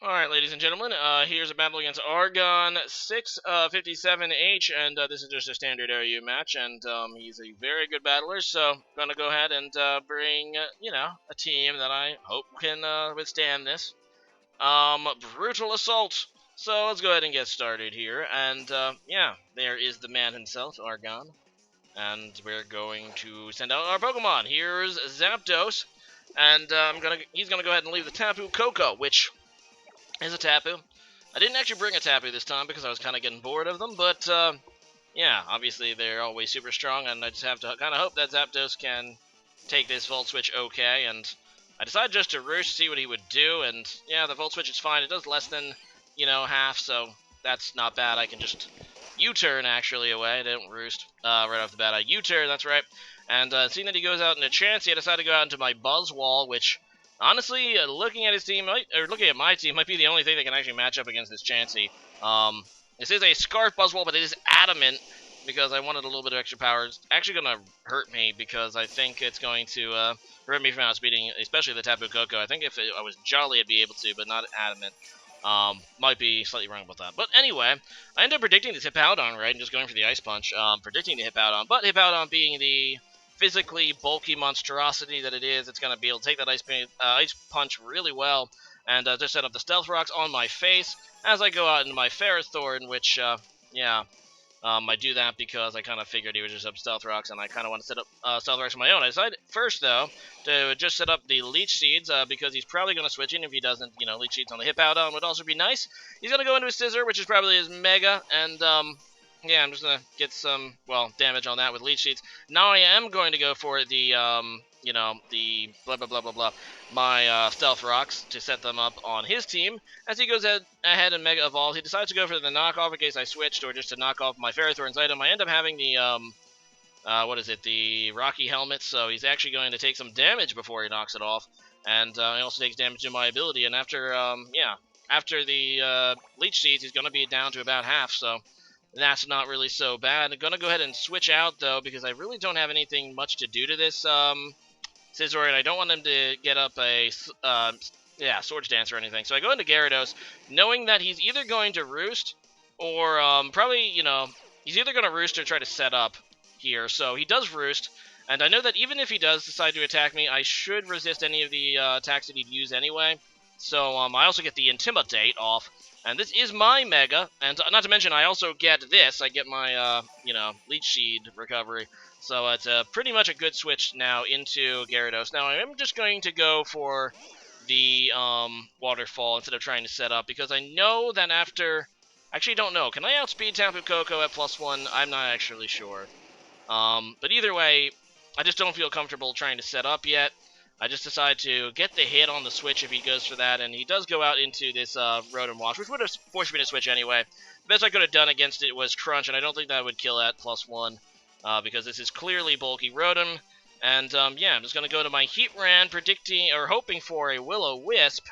Alright, ladies and gentlemen, here's a battle against Argon657H, and this is just a standard OU match, and he's a very good battler, so I'm gonna go ahead and bring, a team that I hope can withstand this. Brutal Assault! So let's go ahead and get started here, and yeah, there is the man himself, Argon, and we're going to send out our Pokemon. Here's Zapdos, and he's gonna go ahead and leave the Tapu Koko, which is a Tapu. I didn't actually bring a Tapu this time because I was kind of getting bored of them, but yeah, obviously they're always super strong, and I just have to kind of hope that Zapdos can take this Volt Switch okay, and I decided just to roost, see what he would do, and yeah, the Volt Switch is fine. It does less than, half, so that's not bad. I can just U-turn, actually, away. I didn't roost right off the bat. I U-turn, that's right. And seeing that he goes out into Chansey, I decided to go out into my Buzzwole, which honestly, looking at his team, looking at my team, might be the only thing that can actually match up against this Chansey. This is a Scarf Buzzwole, but it is adamant because I wanted a little bit of extra power. It's actually going to hurt me because I think it's going to prevent me from outspeeding, especially the Tapu Koko. I think if I was Jolly, I'd be able to, but not adamant. Might be slightly wrong about that. But anyway, I ended up predicting this Hippowdon, right, and just going for the Ice Punch, predicting the Hippowdon, but Hippowdon being the physically bulky monstrosity that it is, it's going to be able to take that Ice Punch really well, and just set up the Stealth Rocks on my face as I go out into my Ferrothorn, which, I do that because I kind of figured he would just up Stealth Rocks, and I kind of want to set up Stealth Rocks of my own. I decided first, though, to just set up the Leech Seeds, because he's probably going to switch in. If he doesn't, Leech Seeds on the Hippowdon would also be nice. He's going to go into his Scissor, which is probably his Mega, and, yeah, I'm just going to get some, damage on that with Leech Seeds. Now I am going to go for the, the blah, blah, blah, blah, blah, my Stealth Rocks to set them up on his team. As he goes ahead and Mega Evolves, he decides to go for the knockoff in case I switched, or just to knock off my Ferrothorn's item. I end up having the, the Rocky Helmet, so he's actually going to take some damage before he knocks it off. And he also takes damage to my ability, and after, after the Leech Seeds, he's going to be down to about half, so that's not really so bad. I'm going to go ahead and switch out, though, because I really don't have anything much to do to this Scizor, and I don't want him to get up a Swords Dance or anything. So I go into Gyarados, knowing that he's either going to roost or probably, he's either going to roost or try to set up here. So he does roost, and I know that even if he does decide to attack me, I should resist any of the attacks that he'd use anyway. So I also get the Intimidate off. And this is my Mega, and not to mention I also get this. I get my, Leech Seed recovery. So it's pretty much a good switch now into Gyarados. Now I am just going to go for the Waterfall instead of trying to set up, because I know that after... Actually, don't know. Can I outspeed Tapu Koko at +1? I'm not actually sure. But either way, I just don't feel comfortable trying to set up yet. I just decided to get the hit on the switch if he goes for that, and he does go out into this Rotom Wash, which would have forced me to switch anyway. The best I could have done against it was Crunch, and I don't think that would kill at +1, because this is clearly bulky Rotom. And, yeah, I'm just going to go to my Heatran, predicting, or hoping for a Will-O-Wisp.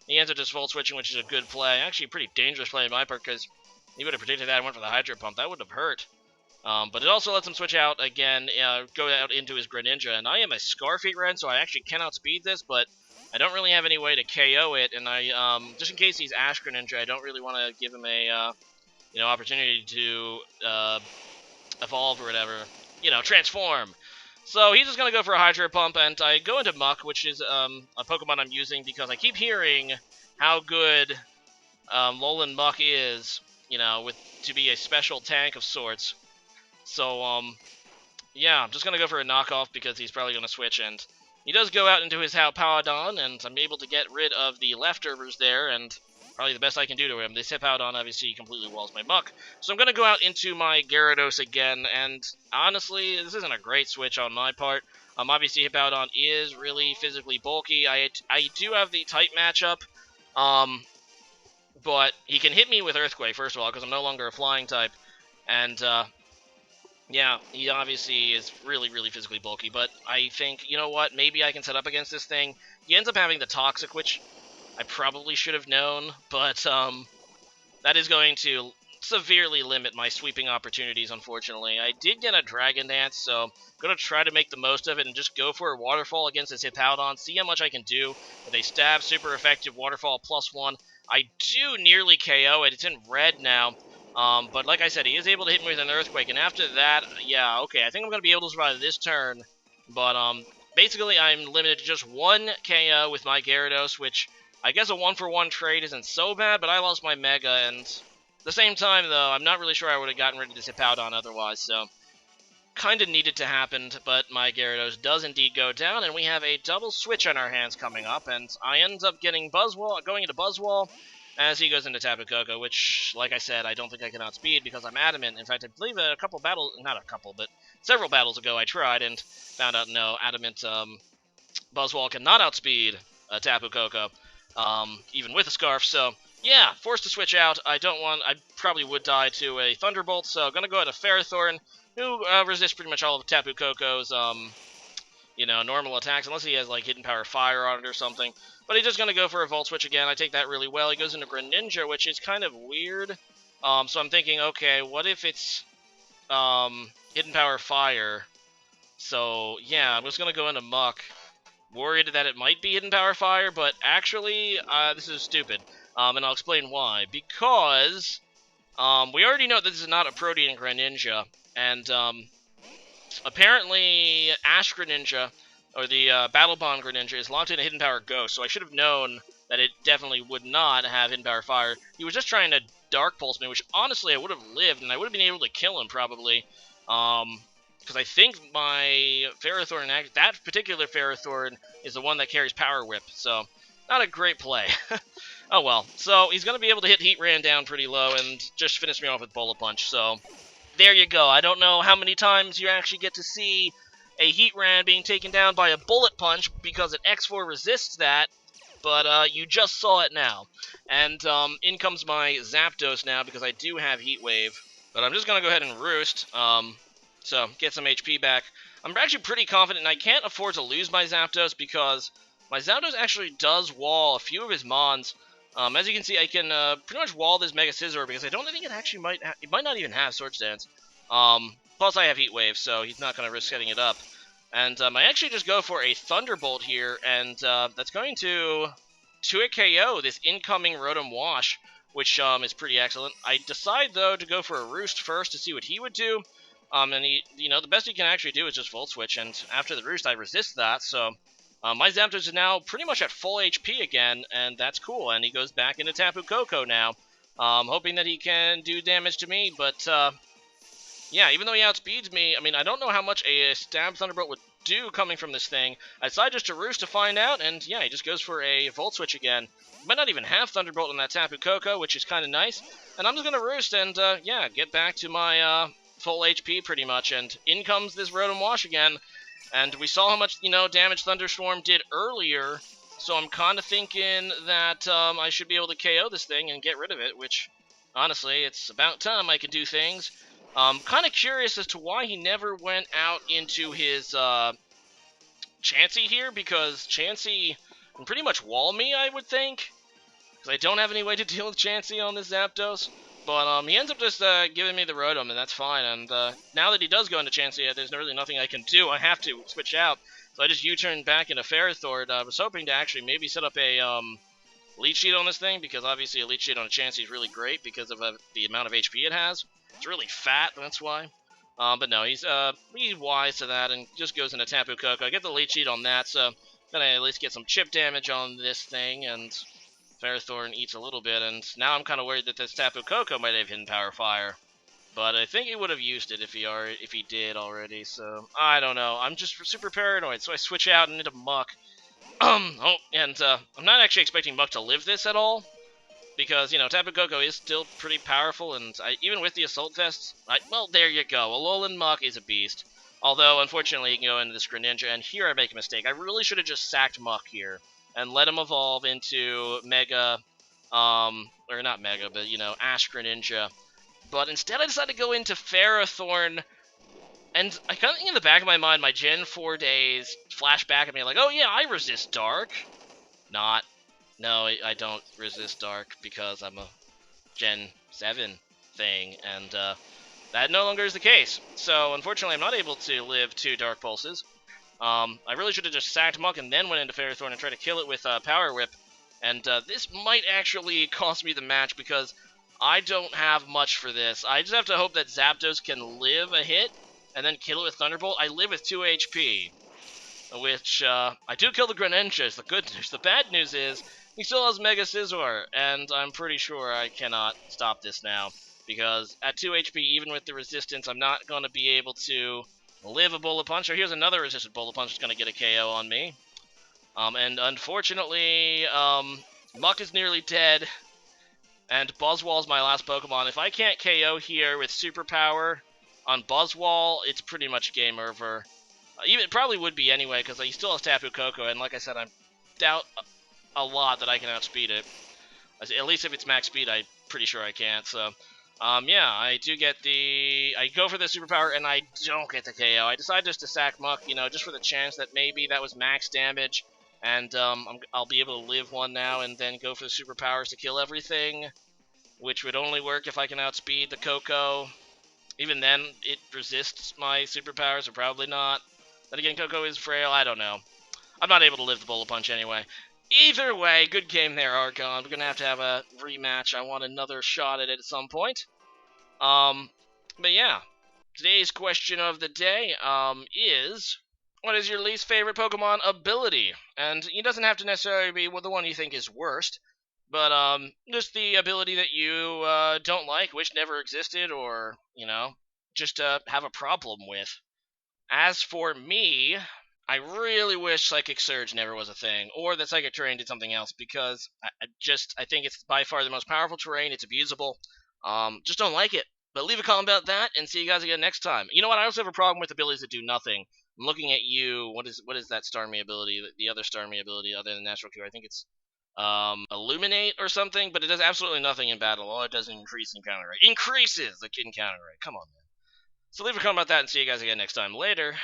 He ends up just Volt Switching, which is a good play. Actually, a pretty dangerous play on my part, because he would have predicted that and went for the Hydro Pump. That would have hurt. But it also lets him switch out again, go out into his Greninja, and I am a Scarf Heatran, so I actually can outspeed this, but I don't really have any way to KO it, and I, just in case he's Ash Greninja, I don't really want to give him a, opportunity to, evolve or whatever, transform. So he's just going to go for a Hydro Pump, and I go into Muck, which is, a Pokemon I'm using because I keep hearing how good, Alolan Muck is, to be a special tank of sorts. So, yeah, I'm just going to go for a knockoff because he's probably going to switch, and he does go out into his Hippowdon, and I'm able to get rid of the leftovers there, and probably the best I can do to him. This Hippowdon obviously completely walls my Muck. So I'm going to go out into my Gyarados again, and honestly, this isn't a great switch on my part. Obviously, Hippowdon is really physically bulky. I do have the type matchup, but he can hit me with Earthquake, first of all, because I'm no longer a flying type, and, yeah, he obviously is really, really physically bulky, but I think, you know what, maybe I can set up against this thing. He ends up having the Toxic, which I probably should have known, but, that is going to severely limit my sweeping opportunities, unfortunately. I did get a Dragon Dance, so I'm going to try to make the most of it and just go for a Waterfall against this Hippowdon, see how much I can do with a Stab super effective Waterfall +1. I do nearly KO it. It's in red now. But like I said, he is able to hit me with an Earthquake, and after that, yeah, okay, I think I'm going to be able to survive this turn. But basically, I'm limited to just one KO with my Gyarados, which I guess a 1-for-1 trade isn't so bad, but I lost my Mega, and at the same time, though, I'm not really sure I would have gotten rid of this Hippowdon otherwise, so kind of needed to happen, but my Gyarados does indeed go down, and we have a double switch on our hands coming up, and I end up getting going into Buzzwole as he goes into Tapu Koko, which, like I said, I don't think I can outspeed because I'm adamant. In fact, I believe not a couple, but several battles ago I tried and found out, no, adamant Buzzwole cannot outspeed Tapu Koko, even with a Scarf, so yeah, forced to switch out. I probably would die to a Thunderbolt, so gonna go to Ferrothorn, who resists pretty much all of Tapu Koko's, normal attacks, unless he has, like, Hidden Power Fire on it or something. But he's just gonna go for a Volt Switch again. I take that really well. He goes into Greninja, which is kind of weird. So I'm thinking, okay, what if it's, Hidden Power Fire? So, yeah, I'm just gonna go into Muck. Worried that it might be Hidden Power Fire, but actually, this is stupid. And I'll explain why. Because, we already know that this is not a Protean Greninja, and, apparently Ash Greninja, or the Battle Bond Greninja, is locked in a Hidden Power Ghost, so I should have known that it definitely would not have Hidden Power Fire. He was just trying to Dark Pulse me, which honestly I would have lived, and I would have been able to kill him probably. Because I think my Ferrothorn, that particular Ferrothorn, is the one that carries Power Whip, so not a great play. Oh well, so he's going to be able to hit Heatran down pretty low and just finish me off with Bullet Punch, so there you go. I don't know how many times you actually get to see a Heatran being taken down by a Bullet Punch because an X4 resists that, but you just saw it now. And in comes my Zapdos now because I do have Heat Wave, but I'm just going to go ahead and Roost, so get some HP back. I'm actually pretty confident, and I can't afford to lose my Zapdos because my Zapdos actually does wall a few of his Mons. As you can see, I can pretty much wall this Mega Scizor because I don't think it actually might not even have Swords Dance. Plus I have Heat Wave, so he's not going to risk setting it up. And I actually just go for a Thunderbolt here, and that's going to 2-hit KO this incoming Rotom Wash, which is pretty excellent. I decide, though, to go for a Roost first to see what he would do. And the best he can actually do is just Volt Switch, and after the Roost, I resist that, so my Zapdos is now pretty much at full HP again, and that's cool, and he goes back into Tapu Koko now, hoping that he can do damage to me, but, yeah, even though he outspeeds me, I mean, I don't know how much a Stab Thunderbolt would do coming from this thing. I decide just to Roost to find out, and yeah, he just goes for a Volt Switch again. Might not even have Thunderbolt on that Tapu Koko, which is kind of nice, and I'm just going to Roost and, yeah, get back to my, full HP pretty much, and in comes this Rotom Wash again, and we saw how much, damage Thunderstorm did earlier, so I'm kind of thinking that I should be able to KO this thing and get rid of it, which, honestly, it's about time I can do things. Kind of curious as to why he never went out into his Chansey here, because Chansey can pretty much wall me, I would think, because I don't have any way to deal with Chansey on this Zapdos. But he ends up just giving me the Rotom, and that's fine. And now that he does go into Chansey, there's really nothing I can do. I have to switch out. So I just U-turn back into Ferrothorn. I was hoping to actually maybe set up a Leech Seed on this thing, because obviously a Leech Seed on a Chansey is really great because of the amount of HP it has. It's really fat, that's why. But no, he's wise to that and just goes into Tapu Koko. I get the Leech Seed on that, so gonna at least get some chip damage on this thing, and Ferrothorn eats a little bit, and now I'm kind of worried that this Tapu Koko might have Hidden Power Fire. But I think he would have used it if he did already, so I don't know. I'm just super paranoid, so I switch out and into Muck. I'm not actually expecting Muck to live this at all, because, Tapu Koko is still pretty powerful, and even with the Assault Vests, well, there you go. Alolan Muck is a beast. Although, unfortunately, he can go into this Greninja, and here I make a mistake. I really should have just sacked Muck here and let him evolve into Mega, or not Mega, but, Ash Greninja. But instead I decided to go into Ferrothorn, and I kind of think in the back of my mind, my Gen 4 days flash back at me like, oh yeah, I resist Dark. No, I don't resist Dark because I'm a Gen 7. thing, and that no longer is the case. So unfortunately, I'm not able to live 2 Dark Pulses. I really should have just sacked Muck and then went into Fairy Thorn and tried to kill it with Power Whip. And this might actually cost me the match because I don't have much for this. I just have to hope that Zapdos can live a hit and then kill it with Thunderbolt. I live with 2 HP, which I do kill the Greninja is the good news. The bad news is he still has Mega Scizor, and I'm pretty sure I cannot stop this now. Because at 2 HP, even with the resistance, I'm not going to be able to live a Bullet Punch. Or here's another resistant Bullet Punch that's going to get a KO on me. And unfortunately, Muck is nearly dead, and Buzzwall's my last Pokemon. If I can't KO here with Superpower on Buzzwall, it's pretty much game over. Even it probably would be anyway, because he still has Tapu Koko, and like I said, I doubt a lot that I can outspeed it. At least if it's max speed, I'm pretty sure I can't. So, yeah, I do get I go for the Superpower, and I don't get the KO. I decide just to sack Muck, just for the chance that maybe that was max damage, and I'll be able to live one now, and then go for the Superpowers to kill everything, which would only work if I can outspeed the Koko. Even then, it resists my Superpowers, or probably not. Then again, Koko is frail, I don't know. I'm not able to live the Bullet Punch anyway. Either way, good game there, Argon. We're going to have a rematch. I want another shot at it at some point. But yeah, today's question of the day is, what is your least favorite Pokemon ability? And it doesn't have to necessarily be the one you think is worst, but just the ability that you don't like, wish never existed, or, just have a problem with. As for me, I really wish Psychic Surge never was a thing, or that Psychic Terrain did something else, because I think it's by far the most powerful terrain. It's abusable. Just don't like it. But leave a comment about that, and see you guys again next time. You know what? I also have a problem with abilities that do nothing. I'm looking at you. What is that Starmie ability? The other Starmie ability other than Natural Cure. I think it's Illuminate or something, but it does absolutely nothing in battle. All it does is increase encounter rate. Increases the encounter rate. Come on, man. So leave a comment about that, and see you guys again next time. Later.